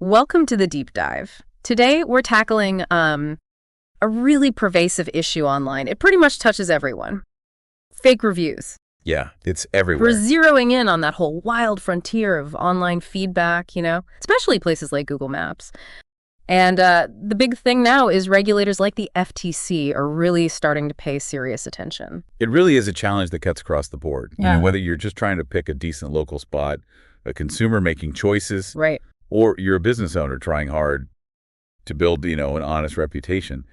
Welcome to the deep dive. Today, we're tackling a really pervasive issue online. It pretty much touches everyone. Fake reviews. Yeah, it's We're everywhere. zeroing in on that whole wild frontier of online feedback, especially places like Google Maps. And the big thing now is regulators like the FTC are really starting to pay serious attention. It really is a challenge that cuts across the board. Yeah. Whether you're just trying to pick a decent local spot, a consumer making choices, Right. or you're a business owner trying hard to build, an honest reputation.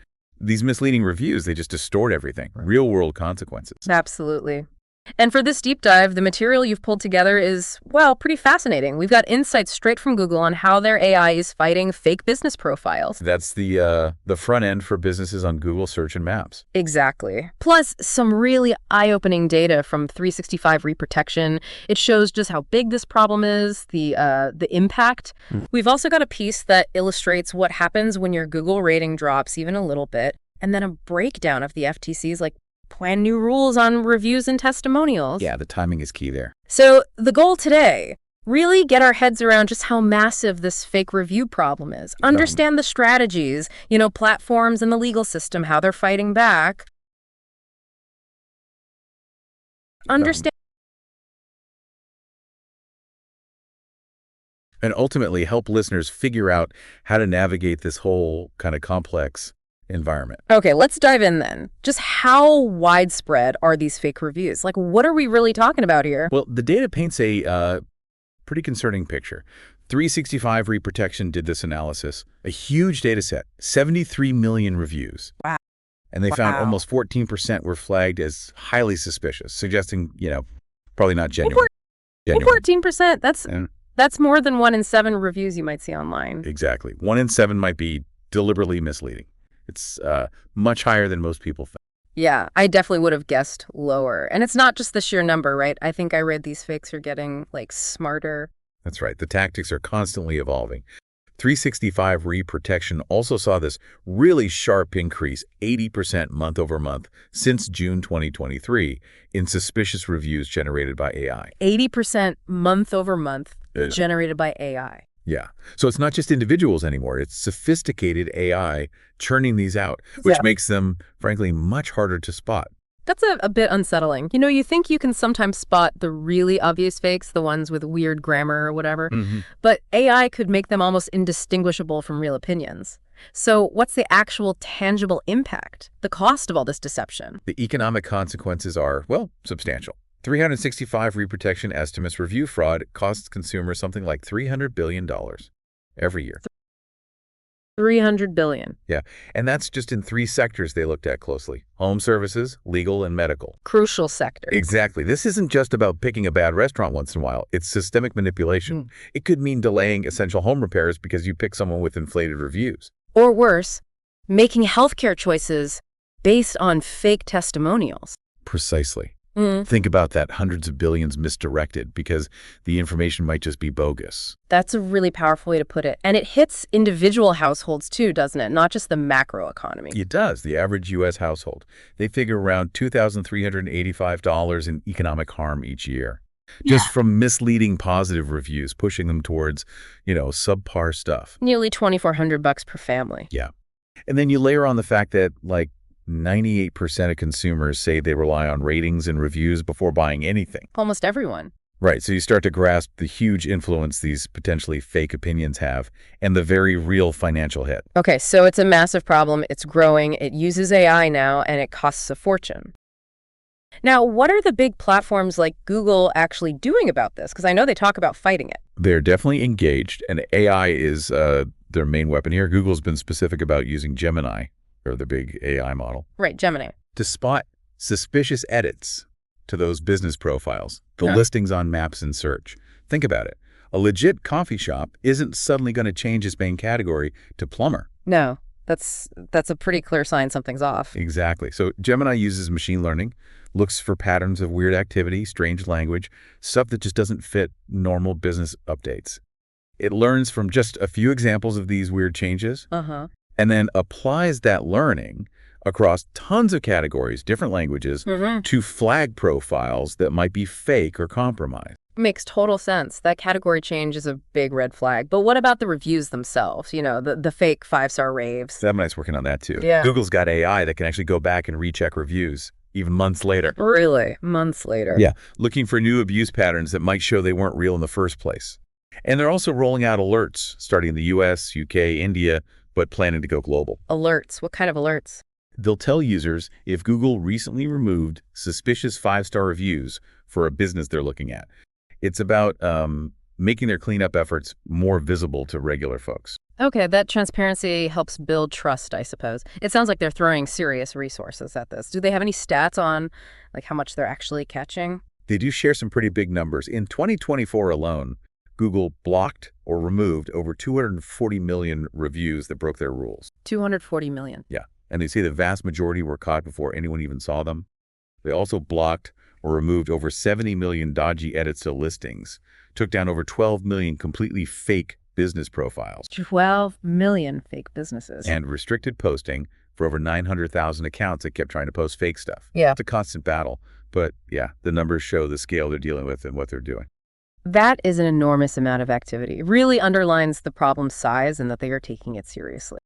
These misleading reviews, they just distort everything. Real world consequences. Absolutely. And for this deep dive, the material you've pulled together is, well, pretty fascinating. We've got insights straight from Google on how their AI is fighting fake business profiles. That's the front end for businesses on Google Search and Maps. Exactly. Plus, some really eye-opening data from 365 Reprotection. It shows just how big this problem is, the impact. We've also got a piece that illustrates what happens when your Google rating drops even a little bit, and then a breakdown of the FTC's plan new rules on reviews and testimonials. Yeah, the timing is key there. So the goal today, really get our heads around just how massive this fake review problem is. Understand the strategies, platforms and the legal system, how they're fighting back. Understand. And ultimately help listeners figure out how to navigate this whole kind of complex environment. Okay, let's dive in then. Just how widespread are these fake reviews? What are we really talking about here? Well, the data paints a pretty concerning picture. 365 Reprotection did this analysis, a huge data set, 73 million reviews. Wow. And they found almost 14% were flagged as highly suspicious, suggesting, probably not genuine. 14%, that's more than 1 in 7 reviews you might see online. Exactly. 1 in 7 might be deliberately misleading. It's much higher than most people think. Yeah, I definitely would have guessed lower. And it's not just the sheer number, right? I think I read these fakes are getting, smarter. That's right. The tactics are constantly evolving. 365 Reprotection also saw this really sharp increase, 80% month over month, since June 2023 in suspicious reviews generated by AI. 80% month over month generated by AI. Yeah. So it's not just individuals anymore. It's sophisticated AI churning these out, which makes them, frankly, much harder to spot. That's a bit unsettling. You think you can sometimes spot the really obvious fakes, the ones with weird grammar or whatever, but AI could make them almost indistinguishable from real opinions. So what's the actual tangible impact, the cost of all this deception? The economic consequences are, well, substantial. 365 Reprotection estimates review fraud costs consumers something like $300 billion every year. $300 billion. Yeah, and that's just in 3 sectors they looked at closely: home services, legal, and medical. Crucial sectors. Exactly. This isn't just about picking a bad restaurant once in a while. It's systemic manipulation. It could mean delaying essential home repairs because you pick someone with inflated reviews. Or worse, making healthcare choices based on fake testimonials. Precisely. Think about that, hundreds of billions misdirected because the information might just be bogus. That's a really powerful way to put it. And it hits individual households too, doesn't it? Not just the macro economy. It does. The average U.S. household, they figure around $2,385 in economic harm each year. Just from misleading positive reviews, pushing them towards, subpar stuff. Nearly $2,400 per family. Yeah. And then you layer on the fact that, 98% of consumers say they rely on ratings and reviews before buying anything. Almost everyone. Right, so you start to grasp the huge influence these potentially fake opinions have and the very real financial hit. Okay, so it's a massive problem. It's growing. It uses AI now, and it costs a fortune. Now, what are the big platforms like Google actually doing about this? Because I know they talk about fighting it. They're definitely engaged, and AI is their main weapon here. Google's been specific about using Gemini, or the big AI model. Right, Gemini. To spot suspicious edits to those business profiles, the listings on Maps and Search. Think about it. A legit coffee shop isn't suddenly going to change its main category to plumber. No, that's a pretty clear sign something's off. Exactly. So Gemini uses machine learning, looks for patterns of weird activity, strange language, stuff that just doesn't fit normal business updates. It learns from just a few examples of these weird changes, and then applies that learning across tons of categories, different languages, to flag profiles that might be fake or compromised. Makes total sense. That category change is a big red flag. But what about the reviews themselves? The fake five-star raves. Gemini's working on that too. Yeah. Google's got AI that can actually go back and recheck reviews, even months later. Really? Months later? Yeah, looking for new abuse patterns that might show they weren't real in the first place. And they're also rolling out alerts, starting in the US, UK, India, but planning to go global. Alerts. What kind of alerts? They'll tell users if Google recently removed suspicious five-star reviews for a business they're looking at. It's about making their cleanup efforts more visible to regular folks. Okay, that transparency helps build trust, I suppose. It sounds like they're throwing serious resources at this. Do they have any stats on how much they're actually catching? They do share some pretty big numbers. In 2024 alone, Google blocked or removed over 240 million reviews that broke their rules. 240 million. Yeah, and they say the vast majority were caught before anyone even saw them. They also blocked or removed over 70 million dodgy edits to listings, took down over 12 million completely fake business profiles. 12 million fake businesses. And restricted posting for over 900,000 accounts that kept trying to post fake stuff. Yeah. It's a constant battle. But yeah, the numbers show the scale they're dealing with and what they're doing. That is an enormous amount of activity. It really underlines the problem's size and that they are taking it seriously.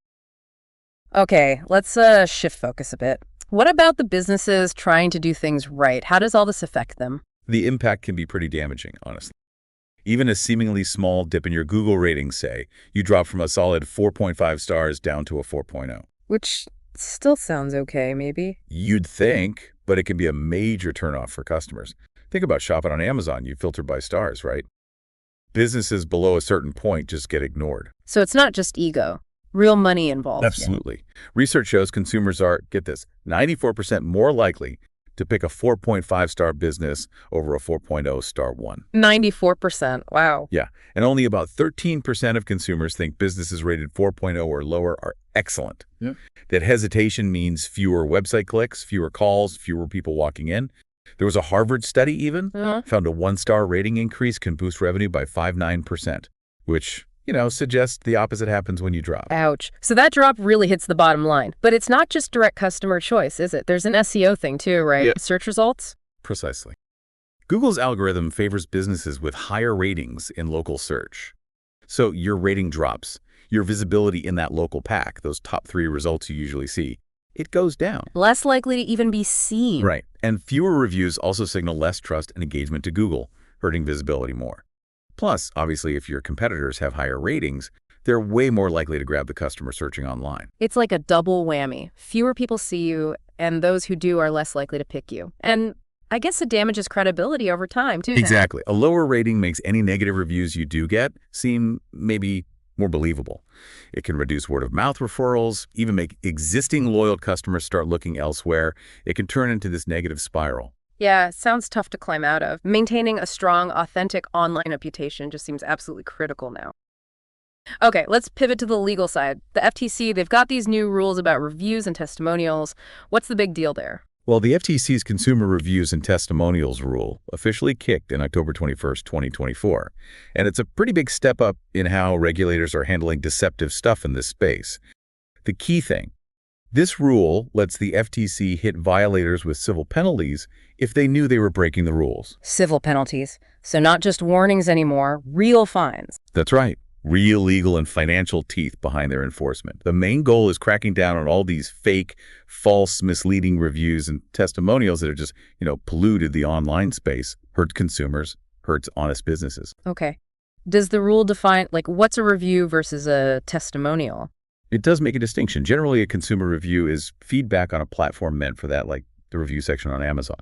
Okay, let's shift focus a bit. What about the businesses trying to do things right? How does all this affect them? The impact can be pretty damaging, honestly. Even a seemingly small dip in your Google ratings, say, you drop from a solid 4.5 stars down to a 4.0. Which still sounds okay, maybe. You'd think, but it can be a major turnoff for customers. Think about shopping on Amazon. You filter by stars, right? Businesses below a certain point just get ignored. So it's not just ego. Real money involved. Absolutely. Research shows consumers are, get this, 94% more likely to pick a 4.5-star business over a 4.0-star one. 94%. Wow. Yeah, and only about 13% of consumers think businesses rated 4.0 or lower are excellent. Yeah. That hesitation means fewer website clicks, fewer calls, fewer people walking in. There was a Harvard study even, found a 1-star rating increase can boost revenue by 5.9%, which suggests the opposite happens when you drop. Ouch. So that drop really hits the bottom line. But it's not just direct customer choice, is it? There's an SEO thing too, right? Yeah. Search results? Precisely. Google's algorithm favors businesses with higher ratings in local search. So your rating drops. Your visibility in that local pack, those top 3 results you usually see, it goes down. Less likely to even be seen. Right. And fewer reviews also signal less trust and engagement to Google, hurting visibility more. Plus, obviously, if your competitors have higher ratings, they're way more likely to grab the customer searching online. It's like a double whammy. Fewer people see you, and those who do are less likely to pick you. And I guess it damages credibility over time, too. Exactly. A lower rating makes any negative reviews you do get seem maybe more believable. It can reduce word-of-mouth referrals, even make existing loyal customers start looking elsewhere. It can turn into this negative spiral. Yeah, sounds tough to climb out of. Maintaining a strong, authentic online reputation just seems absolutely critical now. Okay, let's pivot to the legal side. The FTC, they've got these new rules about reviews and testimonials. What's the big deal there? Well, the FTC's Consumer Reviews and Testimonials rule officially kicked in October 21st, 2024. And it's a pretty big step up in how regulators are handling deceptive stuff in this space. The key thing, this rule lets the FTC hit violators with civil penalties if they knew they were breaking the rules. Civil penalties. So not just warnings anymore, real fines. That's right. Real legal and financial teeth behind their enforcement. The main goal is cracking down on all these fake, false, misleading reviews and testimonials that have just, polluted the online space, hurt consumers, hurts honest businesses. Okay. Does the rule define, what's a review versus a testimonial? It does make a distinction. Generally, a consumer review is feedback on a platform meant for that, like the review section on Amazon.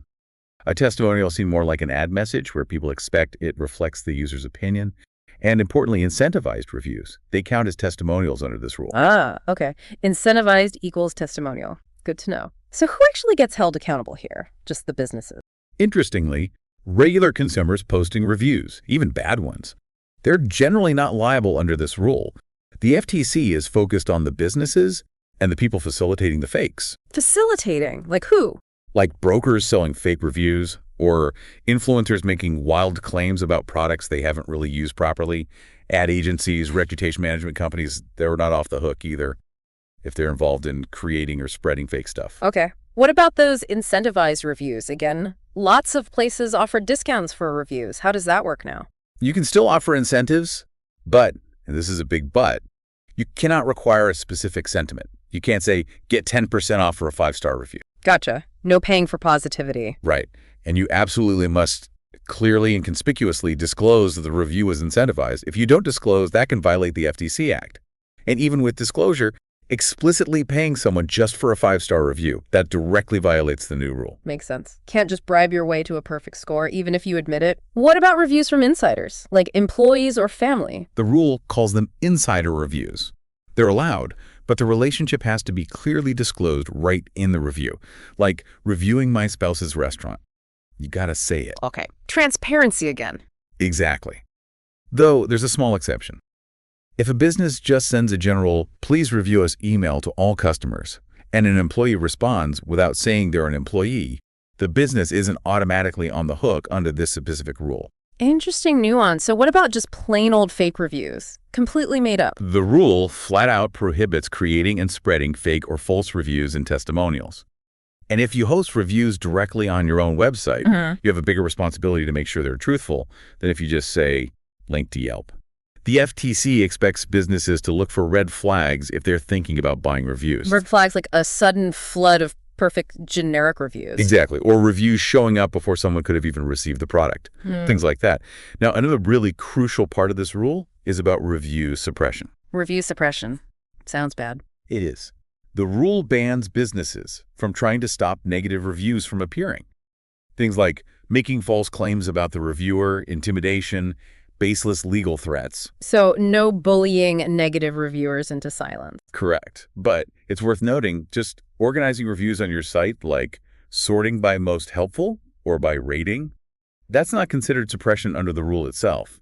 A testimonial seems more like an ad message where people expect it reflects the user's opinion. And importantly, incentivized reviews. They count as testimonials under this rule. Ah, okay. Incentivized equals testimonial. Good to know. So who actually gets held accountable here? Just the businesses? Interestingly, regular consumers posting reviews, even bad ones, they're generally not liable under this rule. The FTC is focused on the businesses and the people facilitating the fakes. Facilitating? Like who? Like brokers selling fake reviews, or influencers making wild claims about products they haven't really used properly. Ad agencies, reputation management companies, they're not off the hook either if they're involved in creating or spreading fake stuff. Okay. What about those incentivized reviews? Again, lots of places offer discounts for reviews. How does that work now? You can still offer incentives, but, and this is a big but, you cannot require a specific sentiment. You can't say, get 10% off for a 5-star review. Gotcha. No paying for positivity. Right. And you absolutely must clearly and conspicuously disclose that the review was incentivized. If you don't disclose, that can violate the FTC Act. And even with disclosure, explicitly paying someone just for a 5-star review, that directly violates the new rule. Makes sense. Can't just bribe your way to a perfect score, even if you admit it. What about reviews from insiders, like employees or family? The rule calls them insider reviews. They're allowed, but the relationship has to be clearly disclosed right in the review, like reviewing my spouse's restaurant. You gotta say it. Okay. Transparency again. Exactly. Though there's a small exception. If a business just sends a general, please review us email to all customers, and an employee responds without saying they're an employee, the business isn't automatically on the hook under this specific rule. Interesting nuance. So what about just plain old fake reviews? Completely made up. The rule flat out prohibits creating and spreading fake or false reviews and testimonials. And if you host reviews directly on your own website, you have a bigger responsibility to make sure they're truthful than if you just say, link to Yelp. The FTC expects businesses to look for red flags if they're thinking about buying reviews. Red flags like a sudden flood of perfect generic reviews. Exactly. Or reviews showing up before someone could have even received the product. Things like that. Now, another really crucial part of this rule is about review suppression. Review suppression. Sounds bad. It is. The rule bans businesses from trying to stop negative reviews from appearing. Things like making false claims about the reviewer, intimidation, baseless legal threats. So no bullying negative reviewers into silence. Correct. But it's worth noting, just organizing reviews on your site, like sorting by most helpful or by rating, that's not considered suppression under the rule itself.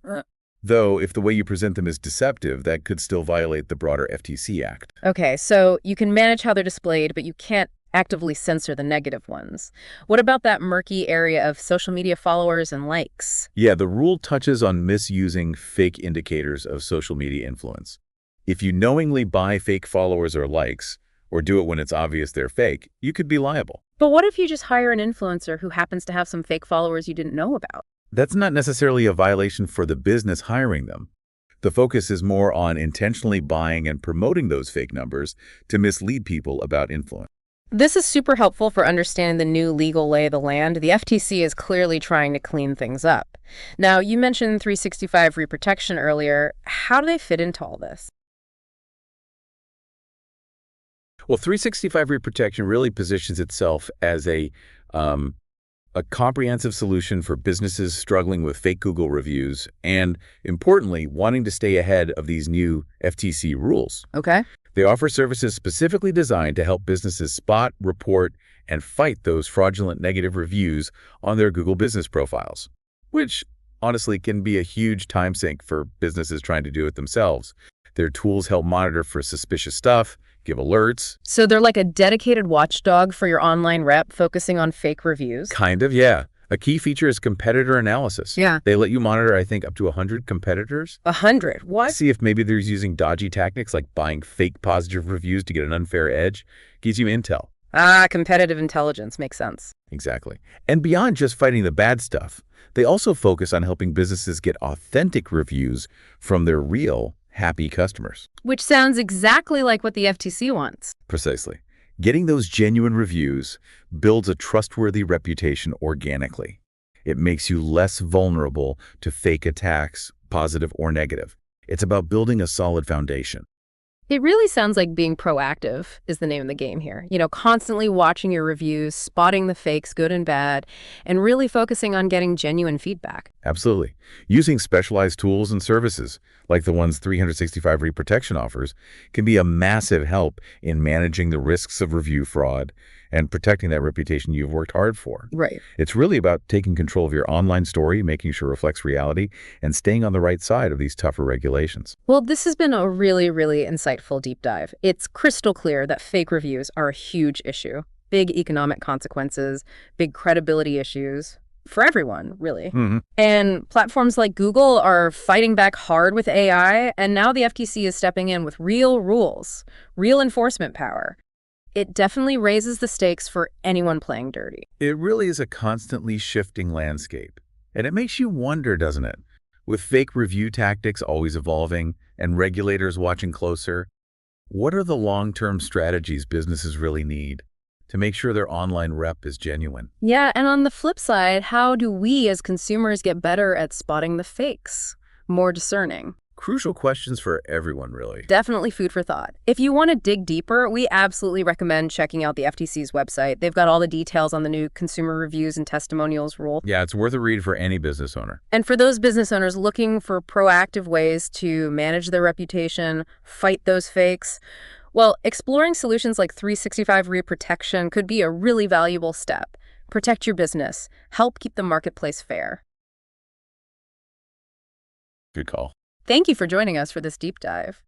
Though, if the way you present them is deceptive, that could still violate the broader FTC Act. Okay, so you can manage how they're displayed, but you can't actively censor the negative ones. What about that murky area of social media followers and likes? Yeah, the rule touches on misusing fake indicators of social media influence. If you knowingly buy fake followers or likes, or do it when it's obvious they're fake, you could be liable. But what if you just hire an influencer who happens to have some fake followers you didn't know about? That's not necessarily a violation for the business hiring them. The focus is more on intentionally buying and promoting those fake numbers to mislead people about influence. This is super helpful for understanding the new legal lay of the land. The FTC is clearly trying to clean things up. Now, you mentioned 365 reprotection earlier. How do they fit into all this? Well, 365 reprotection really positions itself as a comprehensive solution for businesses struggling with fake Google reviews and, importantly, wanting to stay ahead of these new FTC rules. Okay. They offer services specifically designed to help businesses spot, report, and fight those fraudulent negative reviews on their Google business profiles, which honestly can be a huge time sink for businesses trying to do it themselves. Their tools help monitor for suspicious stuff, give alerts. So they're like a dedicated watchdog for your online rep focusing on fake reviews? Kind of, yeah. A key feature is competitor analysis. Yeah. They let you monitor, I think, up to 100 competitors. 100? What? See if maybe they're using dodgy tactics like buying fake positive reviews to get an unfair edge. Gives you intel. Ah, competitive intelligence. Makes sense. Exactly. And beyond just fighting the bad stuff, they also focus on helping businesses get authentic reviews from their real, happy customers. Which sounds exactly like what the FTC wants. Precisely. Getting those genuine reviews builds a trustworthy reputation organically. It makes you less vulnerable to fake attacks, positive or negative. It's about building a solid foundation. It really sounds like being proactive is the name of the game here. You know, constantly watching your reviews, spotting the fakes, good and bad, and really focusing on getting genuine feedback. Absolutely. Using specialized tools and services, like the ones 365 Reprotection offers, can be a massive help in managing the risks of review fraud and protecting that reputation you've worked hard for. Right. It's really about taking control of your online story, making sure it reflects reality, and staying on the right side of these tougher regulations. Well, this has been a really, really insightful deep dive. It's crystal clear that fake reviews are a huge issue. Big economic consequences, big credibility issues. For everyone, really. And platforms like Google are fighting back hard with AI, and now the FTC is stepping in with real rules, real enforcement power. It definitely raises the stakes for anyone playing dirty. It really is a constantly shifting landscape. And it makes you wonder, doesn't it? With fake review tactics always evolving and regulators watching closer, what are the long-term strategies businesses really need to make sure their online rep is genuine? Yeah, and on the flip side, how do we as consumers get better at spotting the fakes? More discerning. Crucial questions for everyone, really. Definitely food for thought. If you want to dig deeper, we absolutely recommend checking out the FTC's website. They've got all the details on the new consumer reviews and testimonials rule. Yeah, it's worth a read for any business owner. And for those business owners looking for proactive ways to manage their reputation, fight those fakes, well, exploring solutions like 365 Reprotection could be a really valuable step. Protect your business. Help keep the marketplace fair. Good call. Thank you for joining us for this deep dive.